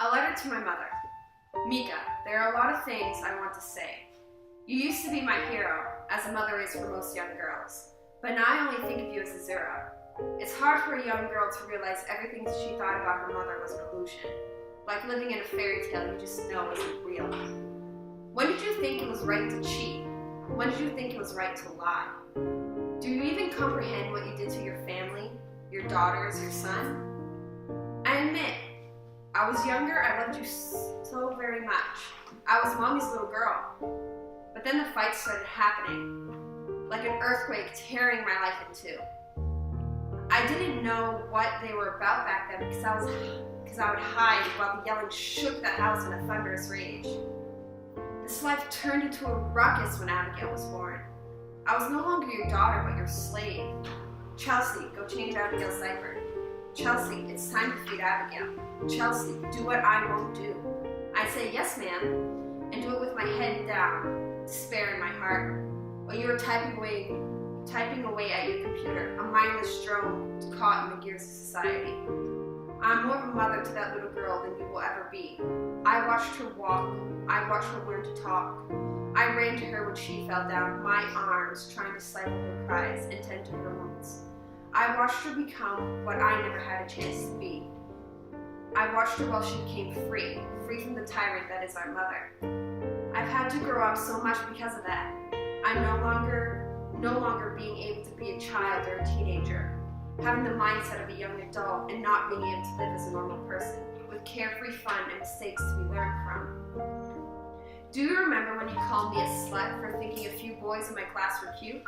A letter to my mother. Mika, there are a lot of things I want to say. You used to be my hero, as a mother is for most young girls. But now I only think of you as a zero. It's hard for a young girl to realize everything she thought about her mother was an illusion. Like living in a fairy tale you just know isn't real. When did you think it was right to cheat? When did you think it was right to lie? Do you even comprehend what you did to your family, your daughters, your son? I admit, I was younger, I loved you so very much. I was mommy's little girl. But then the fights started happening, like an earthquake tearing my life in two. I didn't know what they were about back then because I would hide while the yelling shook the house in a thunderous rage. This life turned into a ruckus when Abigail was born. I was no longer your daughter, but your slave. Chelsea, go change Abigail's diaper. Chelsea, it's time to feed Abigail. Chelsea, do what I won't do. I'd say, yes, ma'am, and do it with my head down, despair in my heart, while you were typing away at your computer, a mindless drone caught in the gears of society. I'm more of a mother to that little girl than you will ever be. I watched her walk. I watched her learn to talk. I ran to her when she fell down, my arms trying to stifle her cries and tend to her wounds. I watched her become what I never had a chance to be. I watched her while she became free from the tyrant that is our mother. I've had to grow up so much because of that. I'm no longer being able to be a child or a teenager, having the mindset of a young adult and not being able to live as a normal person, with carefree fun and mistakes to be learned from. Do you remember when you called me a slut for thinking a few boys in my class were cute?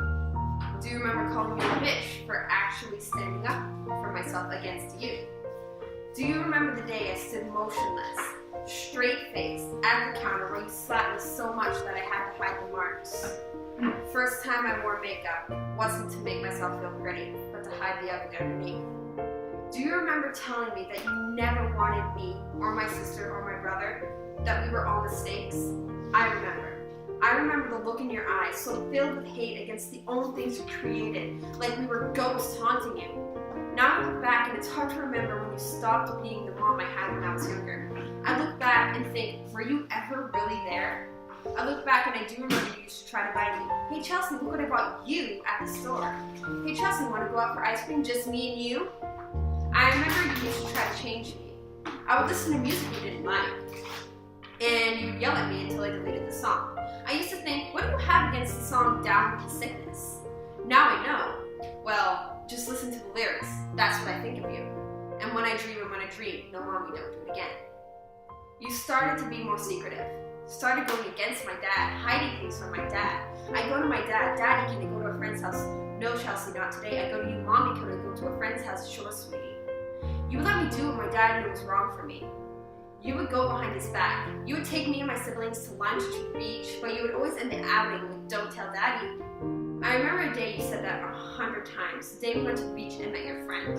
Do you remember calling me a bitch for actually standing up for myself against you? Do you remember the day I stood motionless, straight-faced, at the counter where you slapped me so much that I had to hide the marks? First time I wore makeup wasn't to make myself feel pretty, but to hide the ugly underneath. Do you remember telling me that you never wanted me, or my sister, or my brother, that we were all mistakes? I remember. I remember the look in your eyes, so filled with hate against the own things you created, like we were ghosts haunting you. Now I look back and it's hard to remember when you stopped being the mom I had when I was younger. I look back and think, were you ever really there? I look back and I do remember you used to try to buy me. Hey Chelsea, look what I bought you at the store. Hey Chelsea, want to go out for ice cream, just me and you? I remember you used to try to change me. I would listen to music you didn't like, and you'd yell at me until I deleted the song. I used to think, what do you have against the song Down with the Sickness? Now I know. Well, just listen to the lyrics. That's what I think of you. And when I dream, no mommy, don't do it again. You started to be more secretive. Started going against my dad, hiding things from my dad. I go to my dad, Daddy, can I go to a friend's house? No, Chelsea, not today. I go to you, Mommy, can I go to a friend's house? Sure, sweetie. You would let me do what my dad knew was wrong for me. You would go behind his back. You would take me and my siblings to lunch, to the beach, but you would always end the outing with, don't tell Daddy. I remember a day you said that 100 times, the day we went to the beach and met your friend.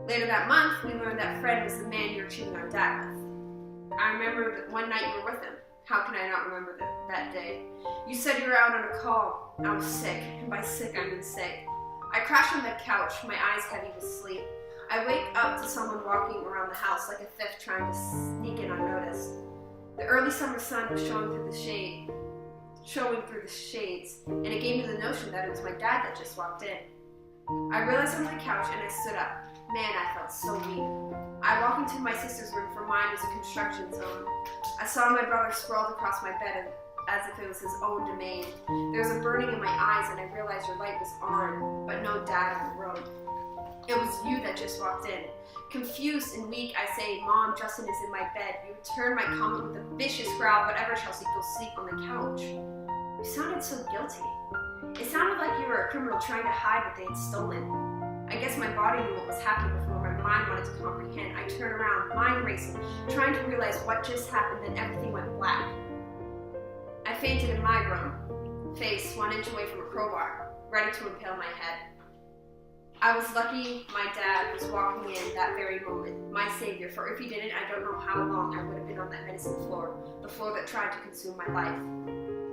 Later that month, we learned that Fred was the man you were cheating on Dad with. I remember that one night you were with him. How can I not remember that day? You said you were out on a call. I was sick, and by sick I mean sick. I crashed on the couch, my eyes heavy with sleep. I wake up to someone walking around the house like a thief trying to sneak in unnoticed. The early summer sun was showing through the shades, and it gave me the notion that it was my dad that just walked in. I realized on the couch and I stood up. Man, I felt so weak. I walked into my sister's room, for mine was a construction zone. I saw my brother sprawled across my bed as if it was his own domain. There was a burning in my eyes and I realized your light was on, but no dad in the room. It was you that just walked in. Confused and weak, I say, Mom, Justin is in my bed. You returned my comment with a vicious growl, whatever, Chelsea, go sleep on the couch. You sounded so guilty. It sounded like you were a criminal trying to hide what they had stolen. I guess my body knew what was happening before my mind wanted to comprehend. I turned around, mind racing, trying to realize what just happened, then everything went black. I fainted in my room, face 1 inch away from a crowbar, ready to impale my head. I was lucky my dad was walking in that very moment, my savior, for if he didn't, I don't know how long I would have been on that medicine floor, the floor that tried to consume my life.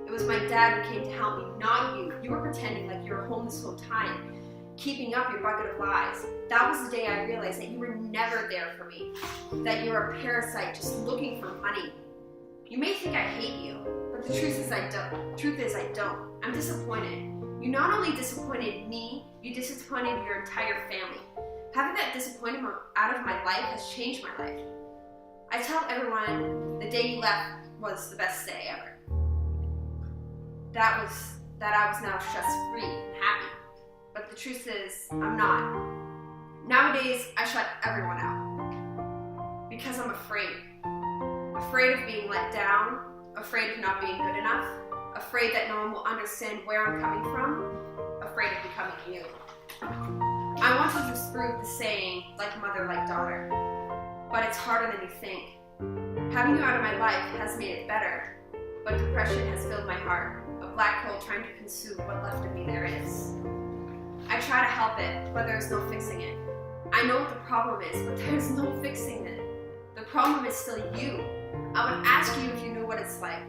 It was my dad who came to help me, not you. You were pretending like you were home this whole time, keeping up your bucket of lies. That was the day I realized that you were never there for me, that you were a parasite just looking for money. You may think I hate you, but the truth is I don't. I'm disappointed. You not only disappointed me, you disappointed your entire family. Having that disappointment out of my life has changed my life. I tell everyone the day you left was the best day ever. That I was now stress-free and happy. But the truth is, I'm not. Nowadays, I shut everyone out. Because I'm afraid. Afraid of being let down, afraid of not being good enough, afraid that no one will understand where I'm coming from, afraid of becoming you. I want to disprove the saying, like mother, like daughter. But it's harder than you think. Having you out of my life has made it better, but depression has filled my heart, a black hole trying to consume what left of me there is. I try to help it, but there's no fixing it. I know what the problem is, but there's no fixing it. The problem is still you. I would ask you if you knew what it's like.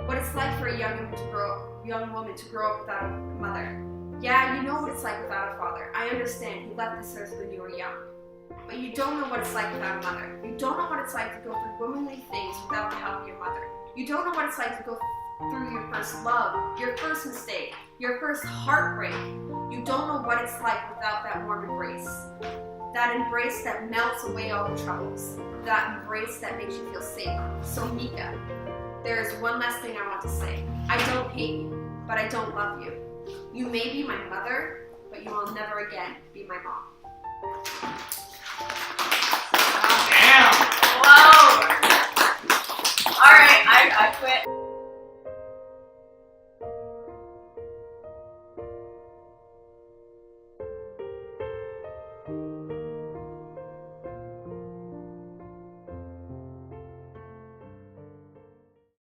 What it's like for a young woman to grow up without a mother. Yeah, you know what it's like without a father. I understand you left this earth when you were young. But you don't know what it's like without a mother. You don't know what it's like to go through womanly things without the help of your mother. You don't know what it's like to go through your first love, your first mistake, your first heartbreak. You don't know what it's like without that warm embrace. That embrace that melts away all the troubles. That embrace that makes you feel safe. So Mika, there is one last thing I want to say. I don't hate you, but I don't love you. You may be my mother, but you will never again be my mom. Damn! Whoa! Alright, I quit.